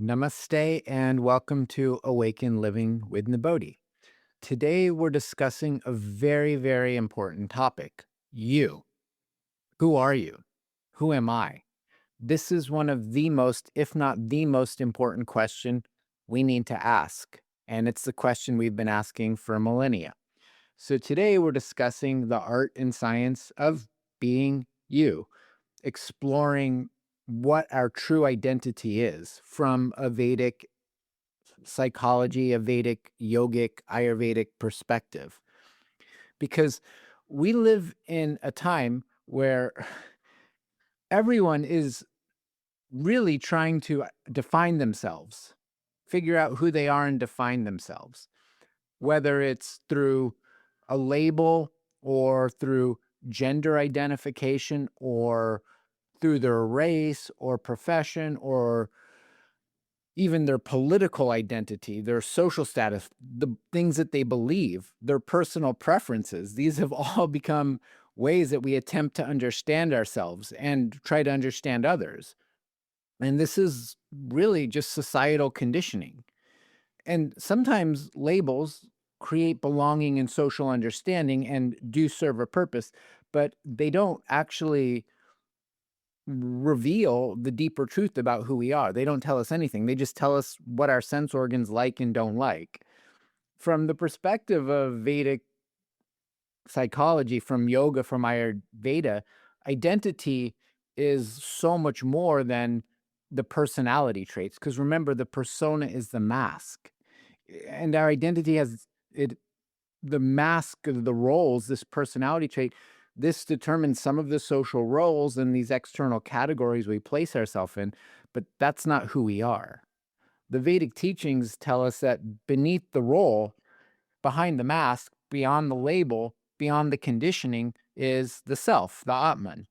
Namaste and welcome to Awaken Living with Nibodhi. Today we're discussing a very, very important topic. You. Who are you? Who am I? This is one of the most, if not the most important question we need to ask. And it's the question we've been asking for millennia. So today we're discussing the art and science of being you, exploring what our true identity is from a Vedic psychology, a Vedic, yogic, Ayurvedic perspective. Because we live in a time where everyone is really trying to define themselves, figure out who they are and define themselves, whether it's through a label or through gender identification or through their race or profession or even their political identity, their social status, the things that they believe, their personal preferences. These have all become ways that we attempt to understand ourselves and try to understand others. And this is really just societal conditioning. And sometimes labels create belonging and social understanding and do serve a purpose, but they don't actually reveal the deeper truth about who we are. They don't tell us anything. They just tell us what our sense organs like and don't like. From the perspective of Vedic psychology, from yoga, from Ayurveda, identity is so much more than the personality traits. Because remember, the persona is the mask. And our identity has the mask of the roles, this personality trait. This determines some of the social roles and these external categories we place ourselves in, but that's not who we are. The Vedic teachings tell us that beneath the role, behind the mask, beyond the label, beyond the conditioning, is the self, the Atman.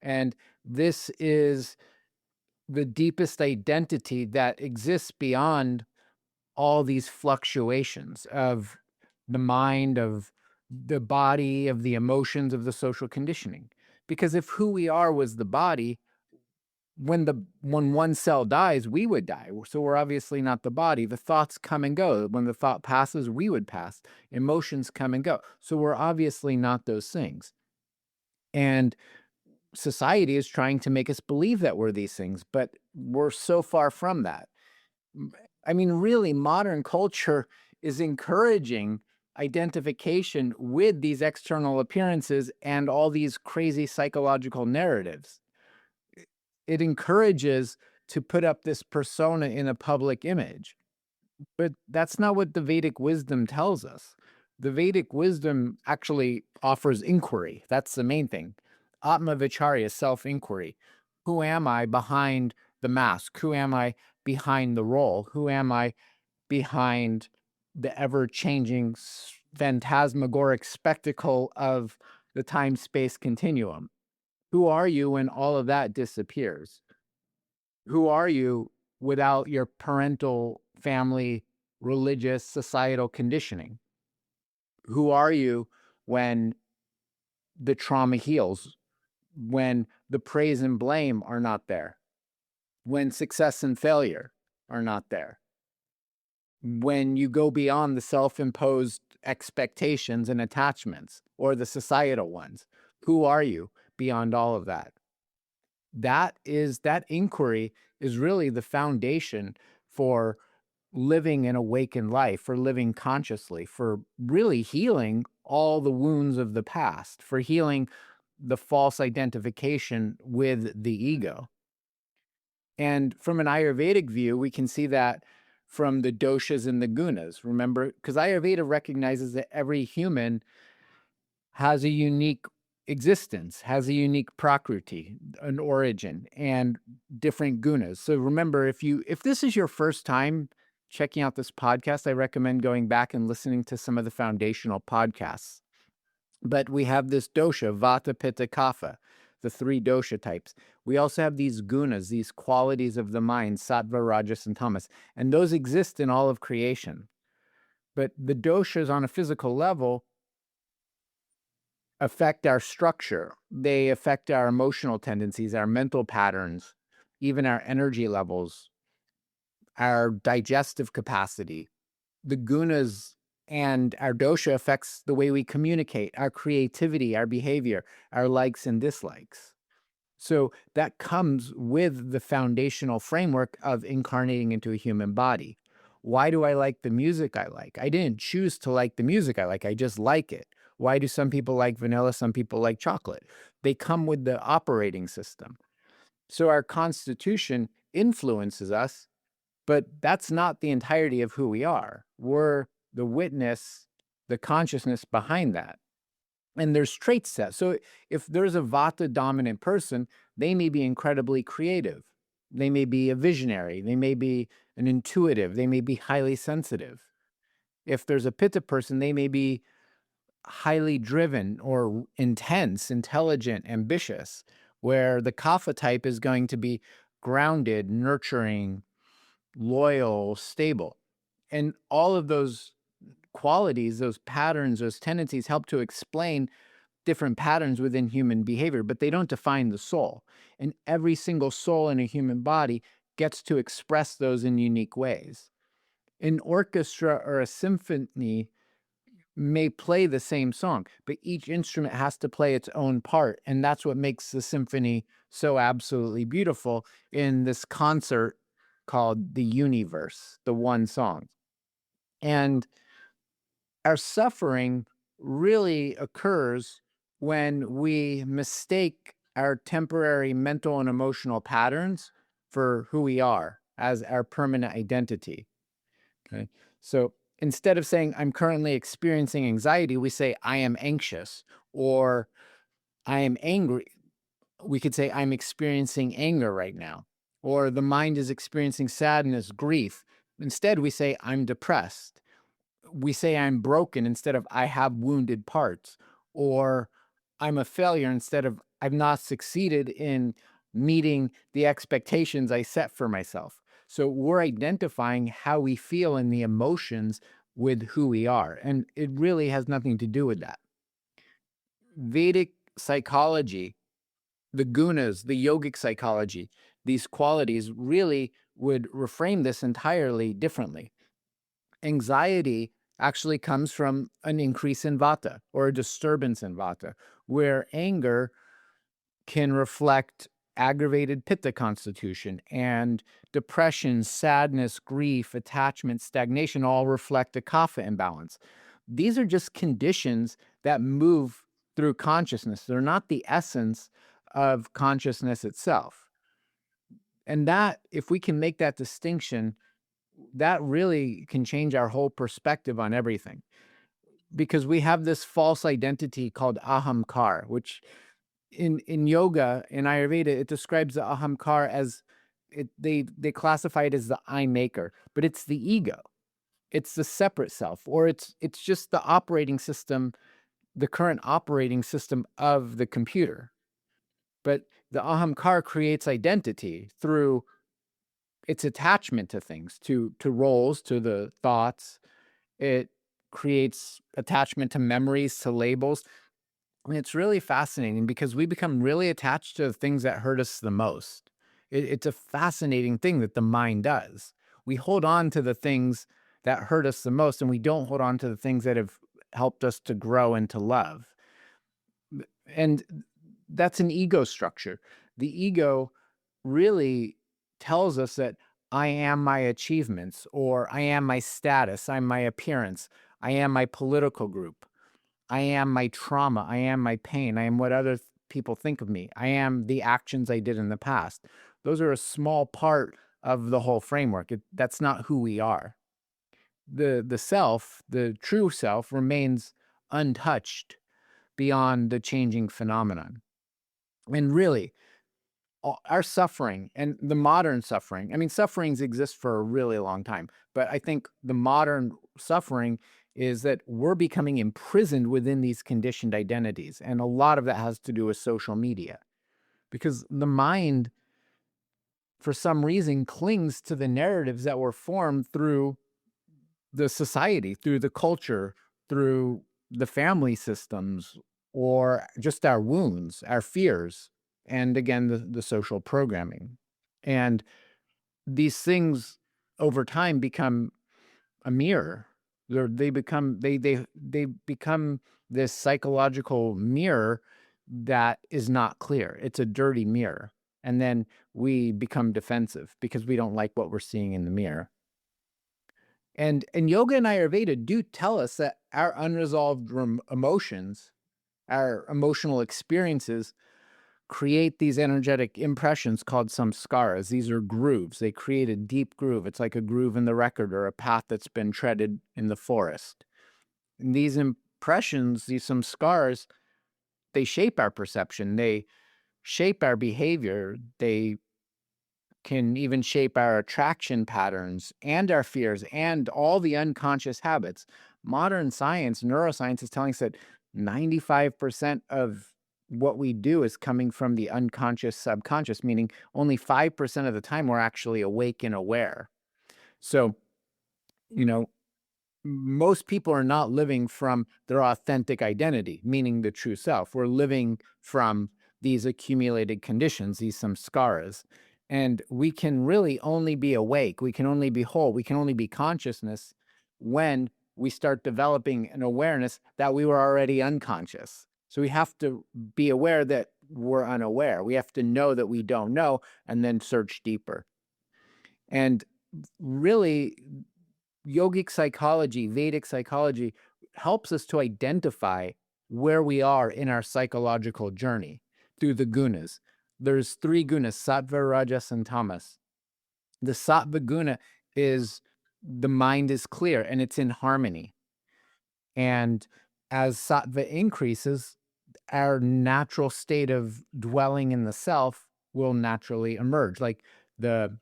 And this is the deepest identity that exists beyond all these fluctuations of the mind, of the body, of the emotions, of the social conditioning. Because if who we are was the body, when one cell dies, we would die. So we're obviously not the body. The thoughts come and go. When the thought passes, we would pass. Emotions come and go. So we're obviously not those things. And society is trying to make us believe that we're these things, but we're so far from that. I mean, really, modern culture is encouraging identification with these external appearances and all these crazy psychological narratives. It encourages to put up this persona in a public image. But that's not what the Vedic wisdom tells us. The Vedic wisdom actually offers inquiry. That's the main thing. Atma Vichara is self-inquiry. Who am I behind the mask? Who am I behind the role? Who am I behind the ever-changing phantasmagoric spectacle of the time-space continuum? Who are you when all of that disappears? Who are you without your parental, family, religious, societal conditioning? Who are you when the trauma heals? When the praise and blame are not there? When success and failure are not there? When you go beyond the self-imposed expectations and attachments or the societal ones? Who are you beyond all of that? That inquiry is really the foundation for living an awakened life, for living consciously, for really healing all the wounds of the past, for healing the false identification with the ego. And from an Ayurvedic view, we can see that from the doshas and the gunas. Remember, because Ayurveda recognizes that every human has a unique existence, has a unique prakriti, an origin, and different gunas. So remember, if this is your first time checking out this podcast, I recommend going back and listening to some of the foundational podcasts. But we have this dosha, vata, pitta, kapha, the three dosha types. We also have these gunas, these qualities of the mind, sattva, rajas, and tamas, and those exist in all of creation. But the doshas on a physical level affect our structure. They affect our emotional tendencies, our mental patterns, even our energy levels, our digestive capacity. The gunas and our dosha affects the way we communicate, our creativity, our behavior, our likes and dislikes. So that comes with the foundational framework of incarnating into a human body. Why do I like the music I like? I didn't choose to like the music I like. I just like it. Why do some people like vanilla? Some people like chocolate. They come with the operating system. So our constitution influences us, but that's not the entirety of who we are. We're the witness, the consciousness behind that. And there's traits set. So if there's a vata dominant person, they may be incredibly creative. They may be a visionary. They may be an intuitive. They may be highly sensitive. If there's a pitta person, they may be highly driven or intense, intelligent, ambitious, where the kapha type is going to be grounded, nurturing, loyal, stable. And all of those qualities, those patterns, those tendencies help to explain different patterns within human behavior, but they don't define the soul. And every single soul in a human body gets to express those in unique ways. An orchestra or a symphony may play the same song, but each instrument has to play its own part. And that's what makes the symphony so absolutely beautiful in this concert called the universe, the one song. And our suffering really occurs when we mistake our temporary mental and emotional patterns for who we are as our permanent identity. Okay. So instead of saying, I'm currently experiencing anxiety, we say, I am anxious, or I am angry. We could say, I'm experiencing anger right now, or the mind is experiencing sadness, grief. Instead, we say, I'm depressed. We say, I'm broken instead of I have wounded parts, or I'm a failure instead of I've not succeeded in meeting the expectations I set for myself. So we're identifying how we feel and the emotions with who we are. And it really has nothing to do with that. Vedic psychology, the gunas, the yogic psychology, these qualities really would reframe this entirely differently. Anxiety actually comes from an increase in vata or a disturbance in vata, where anger can reflect aggravated pitta constitution, and depression, sadness, grief, attachment, stagnation all reflect a kapha imbalance. These are just conditions that move through consciousness. They're not the essence of consciousness itself. And that, if we can make that distinction, that really can change our whole perspective on everything. Because we have this false identity called ahamkar, which in yoga, in Ayurveda, it describes the ahamkar as, they classify it as the I maker, but it's the ego. It's the separate self, or it's just the operating system, the current operating system of the computer. But the ahamkar creates identity through its attachment to things, to roles, to the thoughts. It creates attachment to memories, to labels. And it's really fascinating because we become really attached to the things that hurt us the most. It's a fascinating thing that the mind does. We hold on to the things that hurt us the most, and we don't hold on to the things that have helped us to grow and to love. And that's an ego structure. The ego really tells us that I am my achievements, or I am my status, I'm my appearance, I am my political group, I am my trauma, I am my pain, I am what other people think of me, I am the actions I did in the past. Those are a small part of the whole framework. That's not who we are. The self, the true self, remains untouched beyond the changing phenomenon. And really, our suffering and the modern suffering, I mean, sufferings exist for a really long time, but I think the modern suffering is that we're becoming imprisoned within these conditioned identities. And a lot of that has to do with social media, because the mind, for some reason, clings to the narratives that were formed through the society, through the culture, through the family systems, or just our wounds, our fears, and again, the social programming. And these things over time become a mirror. They become this psychological mirror that is not clear. It's a dirty mirror. And then we become defensive because we don't like what we're seeing in the mirror. And yoga and Ayurveda do tell us that our unresolved emotions, our emotional experiences, create these energetic impressions called samskaras. These are grooves. They create a deep groove. It's like a groove in the record or a path that's been treaded in the forest. And these impressions, these samskaras, they shape our perception. They shape our behavior. They can even shape our attraction patterns and our fears and all the unconscious habits. Modern science, neuroscience is telling us that 95% of what we do is coming from the unconscious subconscious, meaning only 5% of the time we're actually awake and aware. So, most people are not living from their authentic identity, meaning the true self. We're living from these accumulated conditions, these samskaras. And we can really only be awake. We can only be whole. We can only be consciousness when we start developing an awareness that we were already unconscious. So we have to be aware that we're unaware. We have to know that we don't know and then search deeper. And really, yogic psychology, Vedic psychology helps us to identify where we are in our psychological journey through the gunas. There's 3 gunas, Sattva, Rajas, and Tamas. The Sattva guna is the mind is clear and it's in harmony. And as Sattva increases, our natural state of dwelling in the self will naturally emerge. Like the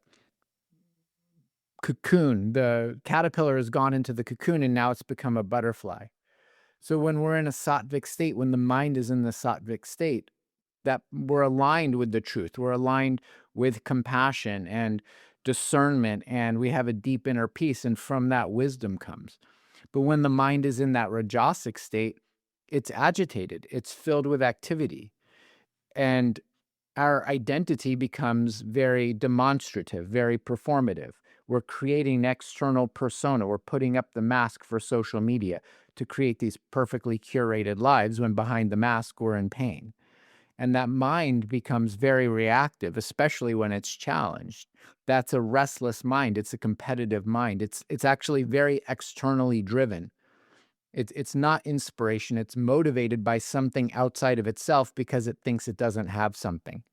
cocoon, the caterpillar has gone into the cocoon and now it's become a butterfly. So when we're in a sattvic state, when the mind is in the sattvic state, that we're aligned with the truth, we're aligned with compassion and discernment, and we have a deep inner peace, and from that wisdom comes. But when the mind is in that rajasic state, it's agitated, it's filled with activity, and our identity becomes very demonstrative, very performative. We're creating an external persona. We're putting up the mask for social media to create these perfectly curated lives when behind the mask we're in pain. And that mind becomes very reactive, especially when it's challenged. That's a restless mind. It's a competitive mind. It's actually very externally driven. It's not inspiration. It's motivated by something outside of itself because it thinks it doesn't have something.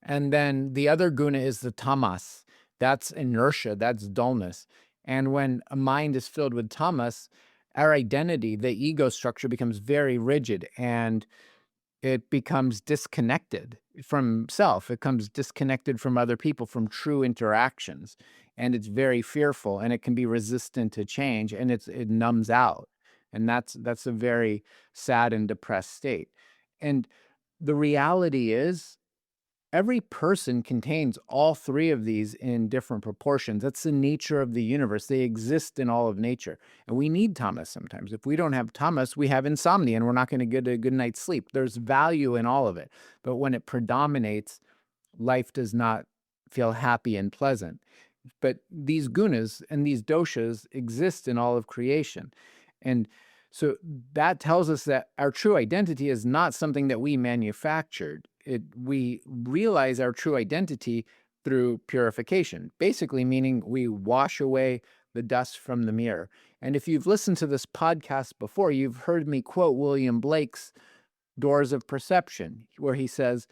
And then the other guna is the tamas. That's inertia, that's dullness. And when a mind is filled with tamas, our identity, the ego structure, becomes very rigid and it becomes disconnected from self. It becomes disconnected from other people, from true interactions. And it's very fearful and it can be resistant to change and it numbs out. And that's a very sad and depressed state. And the reality is, every person contains all 3 of these in different proportions. That's the nature of the universe. They exist in all of nature. And we need tamas sometimes. If we don't have tamas, we have insomnia and we're not going to get a good night's sleep. There's value in all of it. But when it predominates, life does not feel happy and pleasant. But these gunas and these doshas exist in all of creation. And so that tells us that our true identity is not something that we manufactured. We realize our true identity through purification, basically meaning we wash away the dust from the mirror. And if you've listened to this podcast before, you've heard me quote William Blake's Doors of Perception, where he says,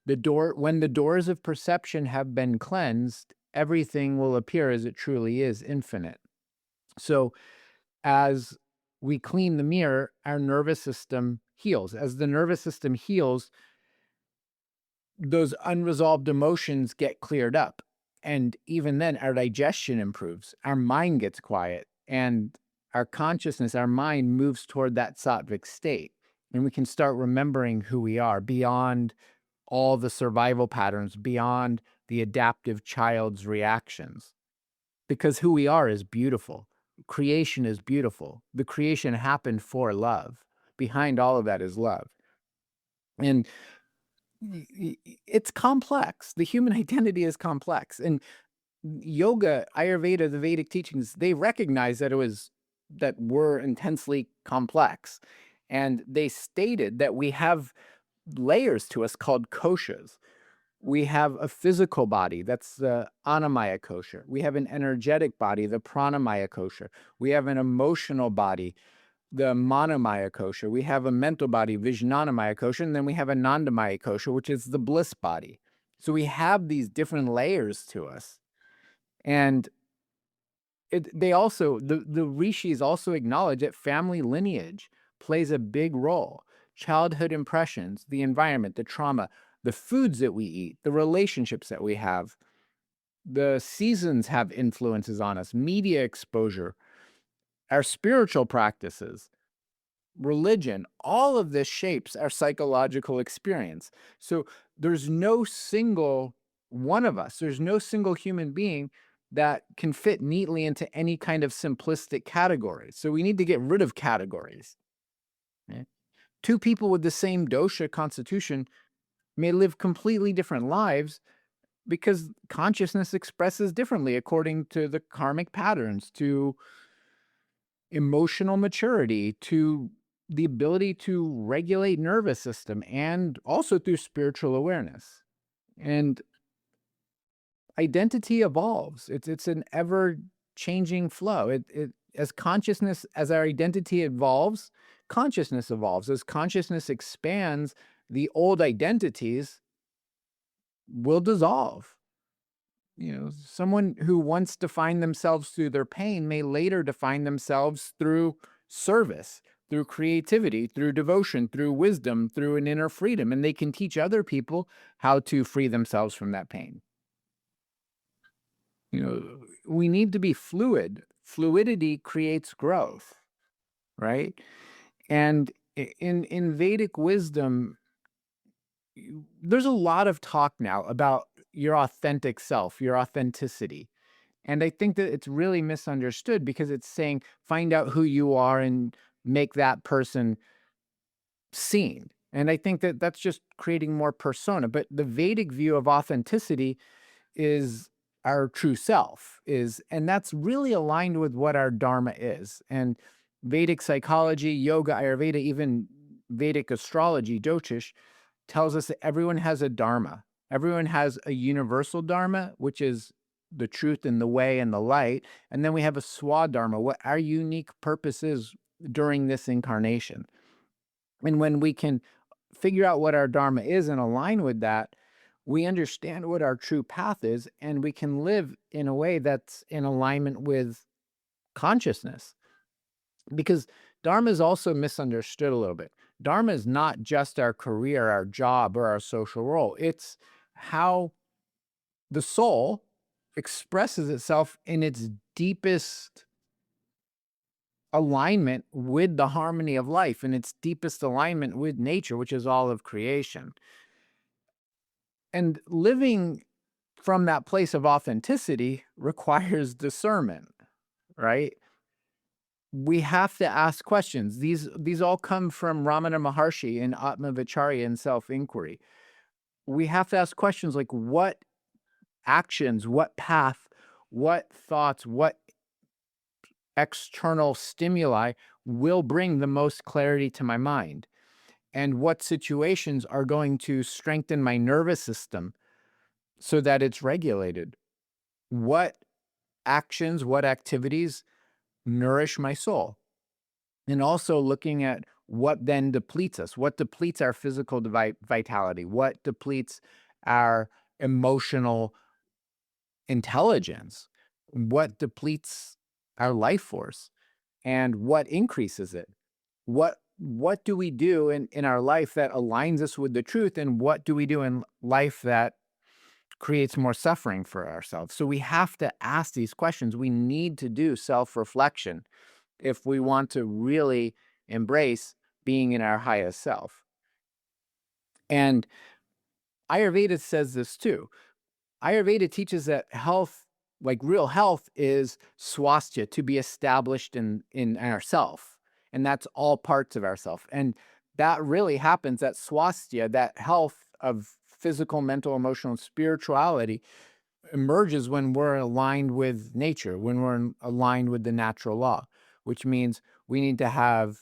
when the doors of perception have been cleansed, everything will appear as it truly is, infinite. So as we clean the mirror, our nervous system heals. As the nervous system heals, those unresolved emotions get cleared up. And even then, our digestion improves, our mind gets quiet, and our consciousness, our mind moves toward that sattvic state. And we can start remembering who we are beyond all the survival patterns, beyond the adaptive child's reactions. Because who we are is beautiful. Creation is beautiful. The creation happened for love. Behind all of that is love. And it's complex. The human identity is complex. And yoga, Ayurveda, the Vedic teachings, they recognize that we're intensely complex. And they stated that we have layers to us called koshas. We have a physical body, that's the Annamaya kosha. We have an energetic body, the Pranamaya kosha. We have an emotional body, the Manomaya kosha. We have a mental body, Vijnanamaya kosha, and then we have a Nandamaya kosha, which is the bliss body. So we have these different layers to us. And the rishis also acknowledge that family lineage plays a big role. Childhood impressions, the environment, the trauma, the foods that we eat, the relationships that we have, the seasons have influences on us, media exposure, our spiritual practices, religion, all of this shapes our psychological experience. So there's no single one of us, there's no single human being that can fit neatly into any kind of simplistic category. So we need to get rid of categories. Right? Two people with the same dosha constitution may live completely different lives because consciousness expresses differently according to the karmic patterns, to emotional maturity, to the ability to regulate nervous system, and also through spiritual awareness. And identity evolves. It's an ever changing flow. As our identity evolves, consciousness evolves. As consciousness expands, the old identities will dissolve. Someone who once defined themselves through their pain may later define themselves through service, through creativity, through devotion, through wisdom, through an inner freedom, and they can teach other people how to free themselves from that pain. We need to be fluid. Fluidity creates growth, right? And in Vedic wisdom, there's a lot of talk now about your authentic self, your authenticity. And I think that it's really misunderstood because it's saying find out who you are and make that person seen. And I think that that's just creating more persona. But the Vedic view of authenticity is our true self, and that's really aligned with what our Dharma is. And Vedic psychology, yoga, Ayurveda, even Vedic astrology, Doshas, tells us that everyone has a Dharma. Everyone has a universal Dharma, which is the truth and the way and the light. And then we have a Swadharma, what our unique purpose is during this incarnation. And when we can figure out what our Dharma is and align with that, we understand what our true path is, and we can live in a way that's in alignment with consciousness. Because Dharma is also misunderstood a little bit. Dharma is not just our career, our job, or our social role. It's how the soul expresses itself in its deepest alignment with the harmony of life, and its deepest alignment with nature, which is all of creation. And living from that place of authenticity requires discernment, right? We have to ask questions. These all come from Ramana Maharshi in Atma Vichara and self-inquiry. We have to ask questions like what actions, what path, what thoughts, what external stimuli will bring the most clarity to my mind, and what situations are going to strengthen my nervous system so that it's regulated. What actions, what activities nourish my soul? And also looking at what then depletes us, what depletes our physical vitality, what depletes our emotional intelligence, what depletes our life force, and what increases it. What do we do in our life that aligns us with the truth, and what do we do in life that creates more suffering for ourselves? So we have to ask these questions. We need to do self-reflection if we want to really embrace being in our highest self. And Ayurveda says this too. Ayurveda teaches that health, like real health, is swasthya, to be established in ourself. And that's all parts of ourself. And that really happens, that swasthya, that health of physical, mental, emotional, and spirituality, emerges when we're aligned with nature, when we're aligned with the natural law, which means we need to have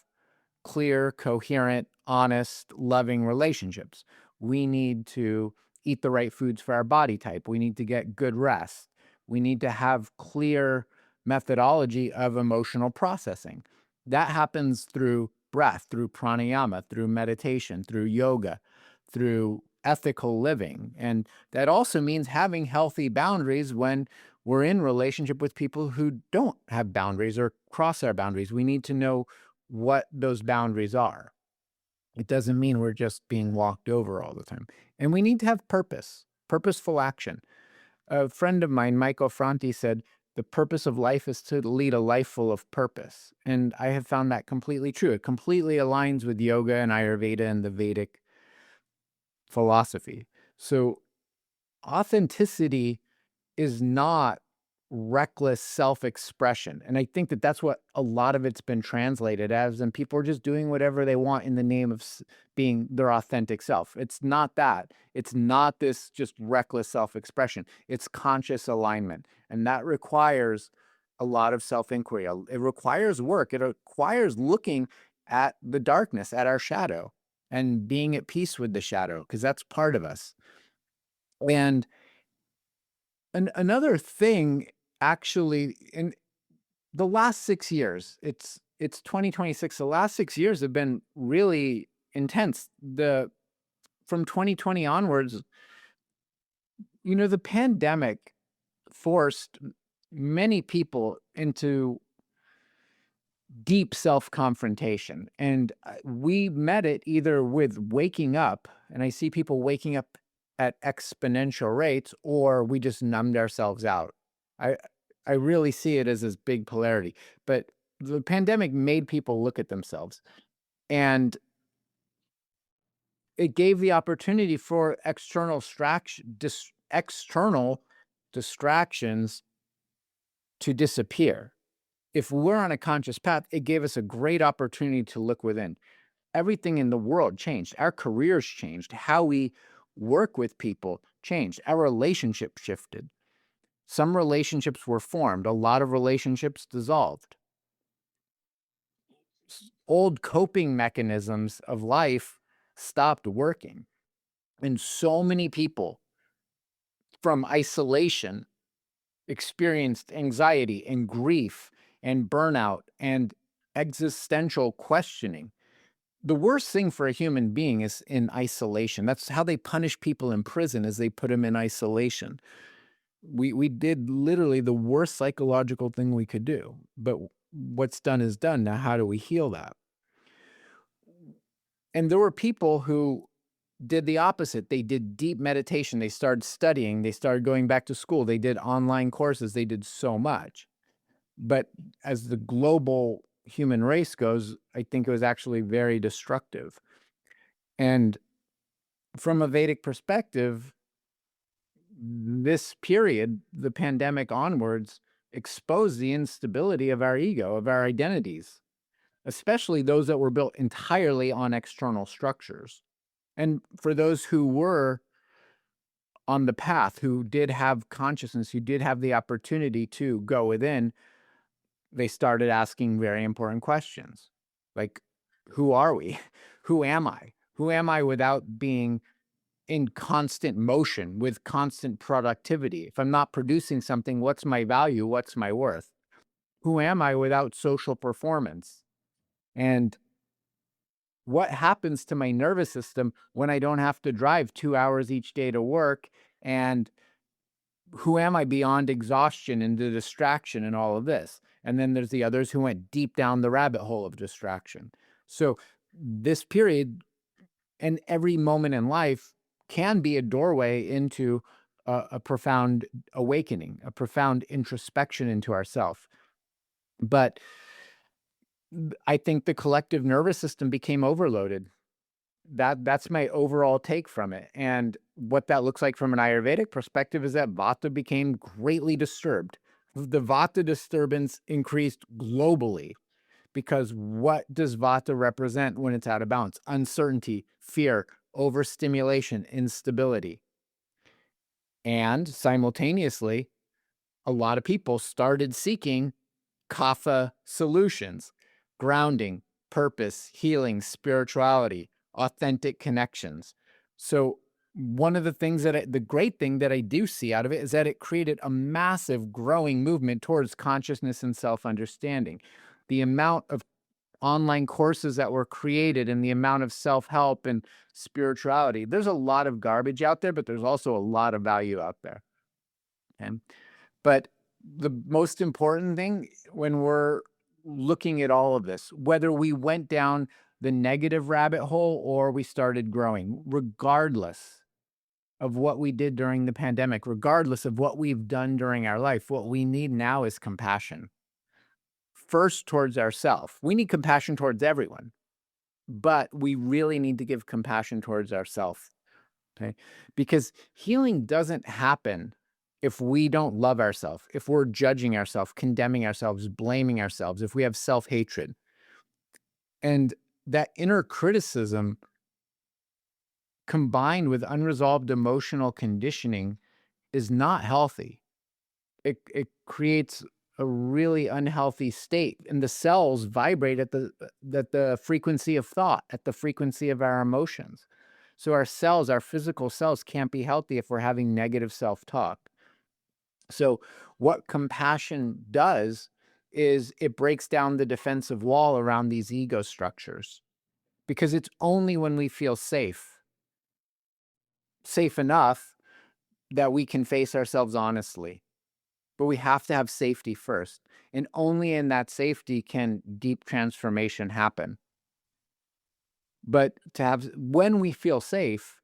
clear, coherent, honest, loving relationships. We need to eat the right foods for our body type. We need to get good rest. We need to have clear methodology of emotional processing. That happens through breath, through pranayama, through meditation, through yoga, through ethical living. And that also means having healthy boundaries when we're in relationship with people who don't have boundaries or cross our boundaries. We need to know what those boundaries are. It doesn't mean we're just being walked over all the time. And we need to have purpose, purposeful action. A friend of mine, Michael Franti, said, the purpose of life is to lead a life full of purpose. And I have found that completely true. It completely aligns with yoga and Ayurveda and the Vedic philosophy. So authenticity is not reckless self-expression. And I think that that's what a lot of it's been translated as, and people are just doing whatever they want in the name of being their authentic self. It's not that. It's not this just reckless self-expression. It's conscious alignment. And that requires a lot of self-inquiry. It requires work. It requires looking at the darkness, at our shadow, and being at peace with the shadow, because that's part of us. And another thing, actually, in the last 6 years, it's 2026. The last 6 years have been really intense. From 2020 onwards, the pandemic forced many people into deep self-confrontation. And we met it either with waking up, and I see people waking up at exponential rates, or we just numbed ourselves out. I really see it as this big polarity. But the pandemic made people look at themselves, and it gave the opportunity for external distractions to disappear. If we're on a conscious path, it gave us a great opportunity to look within. Everything in the world changed. Our careers changed. How we work with people changed. Our relationships shifted. Some relationships were formed. A lot of relationships dissolved. Old coping mechanisms of life stopped working. And so many people from isolation experienced anxiety and grief and burnout and existential questioning. The worst thing for a human being is in isolation. That's how they punish people in prison, is they put them in isolation. We did literally the worst psychological thing we could do. But what's done is done. Now, how do we heal that? And there were people who did the opposite. They did deep meditation. They started studying. They started going back to school. They did online courses. They did so much. But as the global human race goes, I think it was actually very destructive. And from a Vedic perspective, this period, the pandemic onwards, exposed the instability of our ego, of our identities, especially those that were built entirely on external structures. And for those who were on the path, who did have consciousness, who did have the opportunity to go within, they started asking very important questions. Like, who are we? Who am I? Who am I without being in constant motion, with constant productivity? If I'm not producing something, what's my value? What's my worth? Who am I without social performance? And what happens to my nervous system when I don't have to drive 2 hours each day to work? And who am I beyond exhaustion and the distraction and all of this? And then there's the others who went deep down the rabbit hole of distraction. So this period and every moment in life can be a doorway into a profound awakening, a profound introspection into ourself. But I think the collective nervous system became overloaded. That's my overall take from it. And what that looks like from an Ayurvedic perspective is that Vata became greatly disturbed. The Vata disturbance increased globally, because what does Vata represent when it's out of balance? Uncertainty, fear, overstimulation, instability. And simultaneously, a lot of people started seeking kapha solutions, grounding, purpose, healing, spirituality, authentic connections. So one of the things the great thing that I do see out of it is that it created a massive growing movement towards consciousness and self-understanding. The amount of online courses that were created and the amount of self-help and spirituality, there's a lot of garbage out there, but there's also a lot of value out there. Okay? But the most important thing when we're looking at all of this, whether we went down the negative rabbit hole or we started growing, regardless of what we did during the pandemic, regardless of what we've done during our life, what we need now is compassion. First towards ourselves. We need compassion towards everyone, but we really need to give compassion towards ourselves. Okay? Because healing doesn't happen if we don't love ourselves, if we're judging ourselves, condemning ourselves, blaming ourselves, if we have self-hatred. And that inner criticism combined with unresolved emotional conditioning is not healthy. It creates a really unhealthy state, and the cells vibrate at the frequency of thought, at the frequency of our emotions. So our cells, our physical cells, can't be healthy if we're having negative self-talk. So what compassion does is it breaks down the defensive wall around these ego structures, because it's only when we feel safe enough that we can face ourselves honestly. But we have to have safety first. And only in that safety can deep transformation happen. But when we feel safe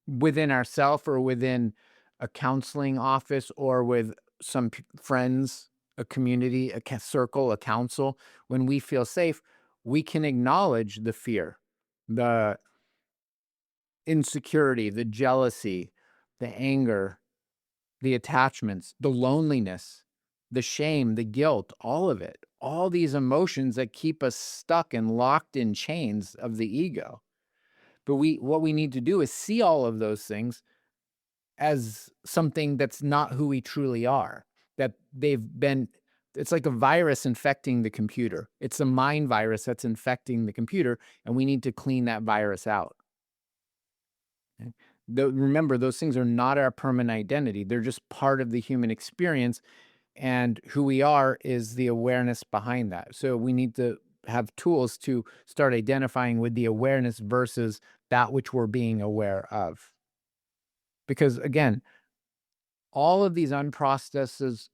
within ourselves or within a counseling office or with some friends, a community, a circle, a council, when we feel safe, we can acknowledge the fear, the insecurity, the jealousy, the anger, the attachments, the loneliness, the shame, the guilt, all of it, all these emotions that keep us stuck and locked in chains of the ego. But what we need to do is see all of those things as something that's not who we truly are, that it's like a virus infecting the computer. It's a mind virus that's infecting the computer, and we need to clean that virus out. Okay? Remember, those things are not our permanent identity. They're just part of the human experience, and who we are is the awareness behind that. So we need to have tools to start identifying with the awareness versus that which we're being aware of. Because again, all of these unprocessed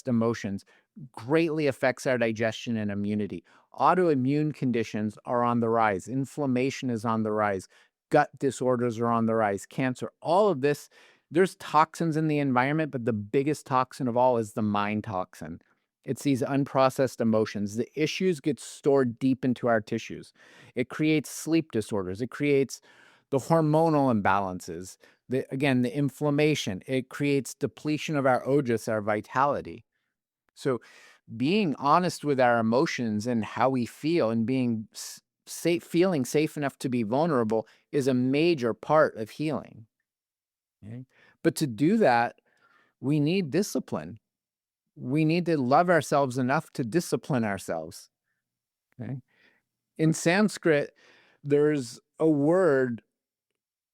emotions greatly affects our digestion and immunity. Autoimmune conditions are on the rise. Inflammation is on the rise. Gut disorders are on the rise. Cancer, all of this, there's toxins in the environment, but the biggest toxin of all is the mind toxin. It's these unprocessed emotions. The issues get stored deep into our tissues. It creates sleep disorders. It creates the hormonal imbalances. The inflammation. It creates depletion of our ojas, our vitality. So being honest with our emotions and how we feel and being feeling safe enough to be vulnerable is a major part of healing. Okay? But to do that, we need discipline. We need to love ourselves enough to discipline ourselves. Okay? In Sanskrit, there's a word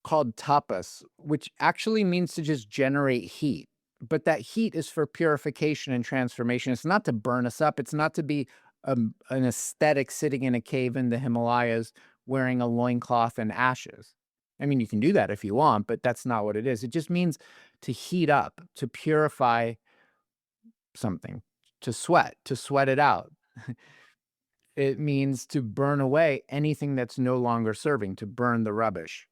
called tapas, which actually means to just generate heat. But that heat is for purification and transformation. It's not to burn us up. It's not to be an ascetic sitting in a cave in the Himalayas wearing a loincloth and ashes. I mean, you can do that if you want, but that's not what it is. It just means to heat up, to purify something, to sweat it out. It means to burn away anything that's no longer serving, to burn the rubbish.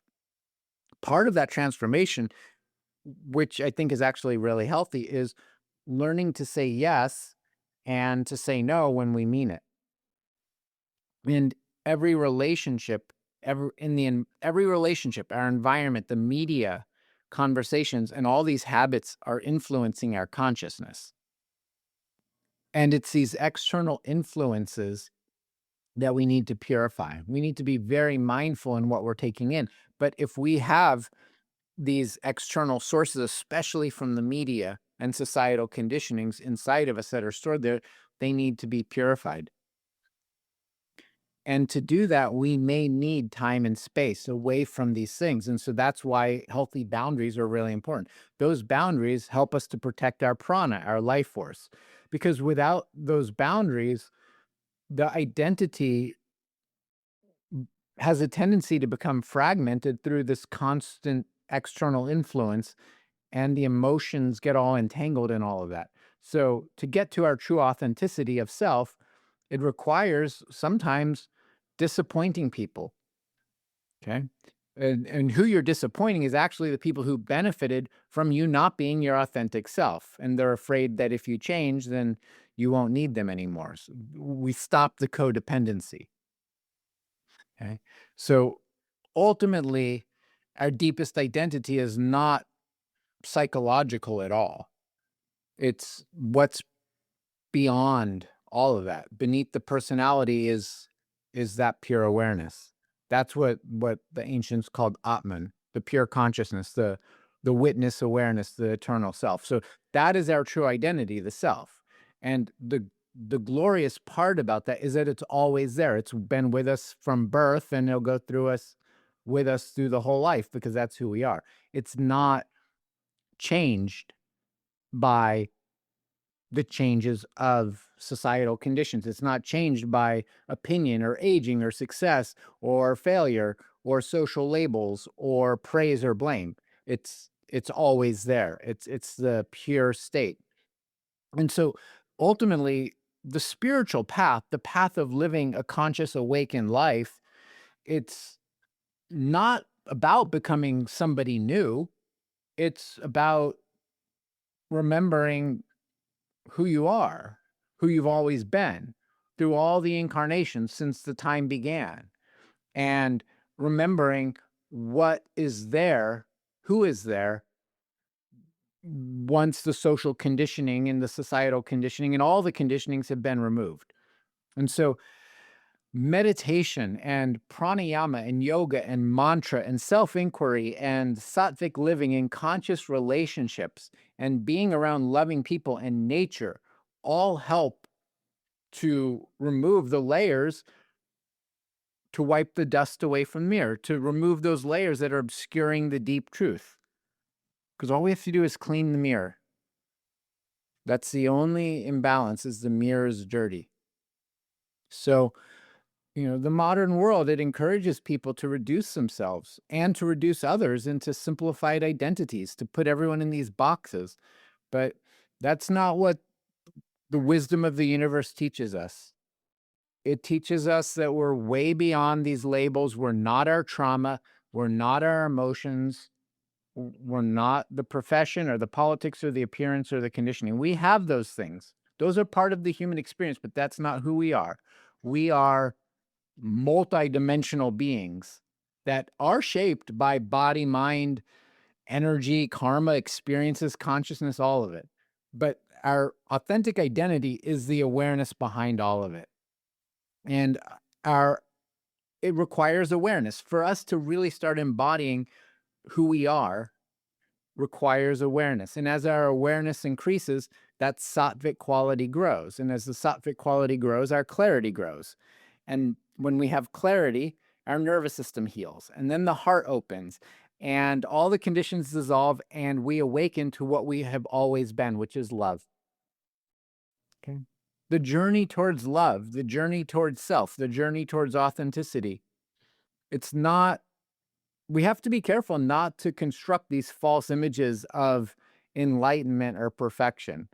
Part of that transformation, which I think is actually really healthy, is learning to say yes and to say no when we mean it. And every relationship, every relationship, our environment, the media, conversations, and all these habits are influencing our consciousness. And it's these external influences that we need to purify. We need to be very mindful in what we're taking in. But if we have these external sources, especially from the media and societal conditionings inside of us that are stored there, they need to be purified. And to do that, we may need time and space away from these things. And so that's why healthy boundaries are really important. Those boundaries help us to protect our prana, our life force, because without those boundaries, the identity has a tendency to become fragmented through this constant external influence, and the emotions get all entangled in all of that. So, to get to our true authenticity of self, it requires sometimes disappointing people. Okay. And who you're disappointing is actually the people who benefited from you not being your authentic self. And they're afraid that if you change, then you won't need them anymore. So we stop the codependency. Okay. So ultimately, our deepest identity is not psychological at all. It's what's beyond all of that. Beneath the personality is that pure awareness. That's what the ancients called Atman, the pure consciousness, the witness awareness, the eternal self. So that is our true identity, the self. And the glorious part about that is that it's always there. It's been with us from birth, and it'll go through us with us through the whole life, because that's who we are. It's not changed by the changes of societal conditions. It's not changed by opinion or aging or success or failure or social labels or praise or blame. It's always there. It's the pure state. And so ultimately, the spiritual path, the path of living a conscious, awakened life, it's not about becoming somebody new. It's about remembering who you are, who you've always been through all the incarnations since the time began, and remembering what is there, who is there once the social conditioning and the societal conditioning and all the conditionings have been removed. And so meditation and pranayama and yoga and mantra and self-inquiry and sattvic living and conscious relationships and being around loving people and nature all help to remove the layers, to wipe the dust away from the mirror, to remove those layers that are obscuring the deep truth. Because all we have to do is clean the mirror. That's the only imbalance, is the mirror is dirty. So, the modern world, it encourages people to reduce themselves and to reduce others into simplified identities, to put everyone in these boxes. But that's not what the wisdom of the universe teaches us. It teaches us that we're way beyond these labels. We're not our trauma. We're not our emotions. We're not the profession or the politics or the appearance or the conditioning. We have those things. Those are part of the human experience, but that's not who we are. We are multidimensional beings that are shaped by body, mind, energy, karma, experiences, consciousness, all of it. But our authentic identity is the awareness behind all of it. And it requires awareness. For us to really start embodying who we are requires awareness. And as our awareness increases, that sattvic quality grows. And as the sattvic quality grows, our clarity grows. And when we have clarity, our nervous system heals. And then the heart opens and all the conditions dissolve, and we awaken to what we have always been, which is love. Okay. The journey towards love, the journey towards self, the journey towards authenticity. It's not, we have to be careful not to construct these false images of enlightenment or perfection.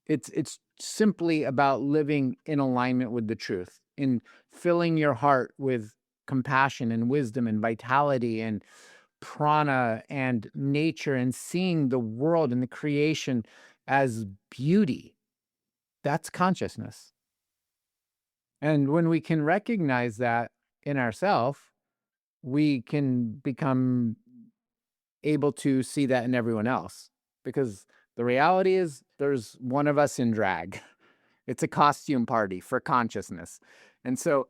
It's simply about living in alignment with the truth, in filling your heart with compassion and wisdom and vitality and prana and nature, and seeing the world and the creation as beauty. That's consciousness. And when we can recognize that in ourselves, we can become able to see that in everyone else. Because the reality is, there's one of us in drag. It's a costume party for consciousness. And so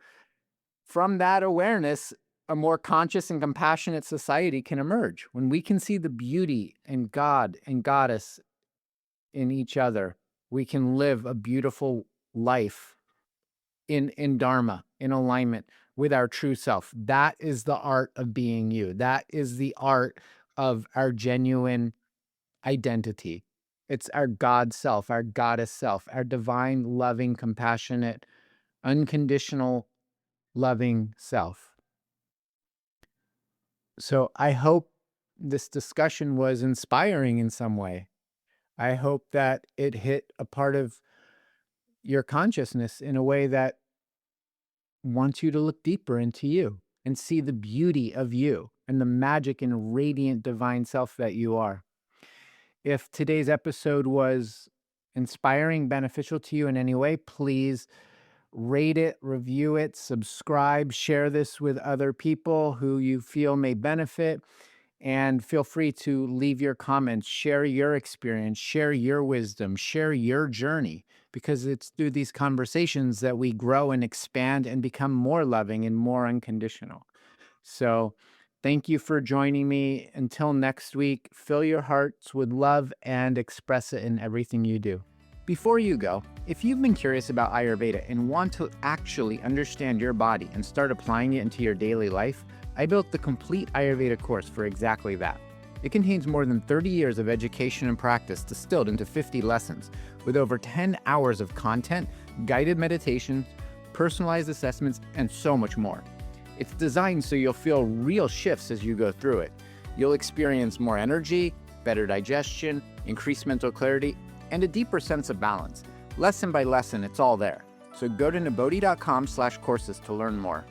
from that awareness, a more conscious and compassionate society can emerge. When we can see the beauty in God and Goddess in each other, we can live a beautiful life in Dharma, in alignment with our true self. That is the art of being you. That is the art of our genuine identity. It's our God self, our Goddess self, our divine, loving, compassionate, unconditional, loving self. So I hope this discussion was inspiring in some way. I hope that it hit a part of your consciousness in a way that wants you to look deeper into you and see the beauty of you and the magic and radiant divine self that you are. If today's episode was inspiring, beneficial to you in any way, please rate it, review it, subscribe, share this with other people who you feel may benefit, and feel free to leave your comments, share your experience, share your wisdom, share your journey, because it's through these conversations that we grow and expand and become more loving and more unconditional. So thank you for joining me. Until next week, fill your hearts with love and express it in everything you do. Before you go, if you've been curious about Ayurveda and want to actually understand your body and start applying it into your daily life, I built the complete Ayurveda course for exactly that. It contains more than 30 years of education and practice distilled into 50 lessons, with over 10 hours of content, guided meditations, personalized assessments, and so much more. It's designed so you'll feel real shifts as you go through it. You'll experience more energy, better digestion, increased mental clarity, and a deeper sense of balance. Lesson by lesson, it's all there. So go to Nibodhi.com/courses to learn more.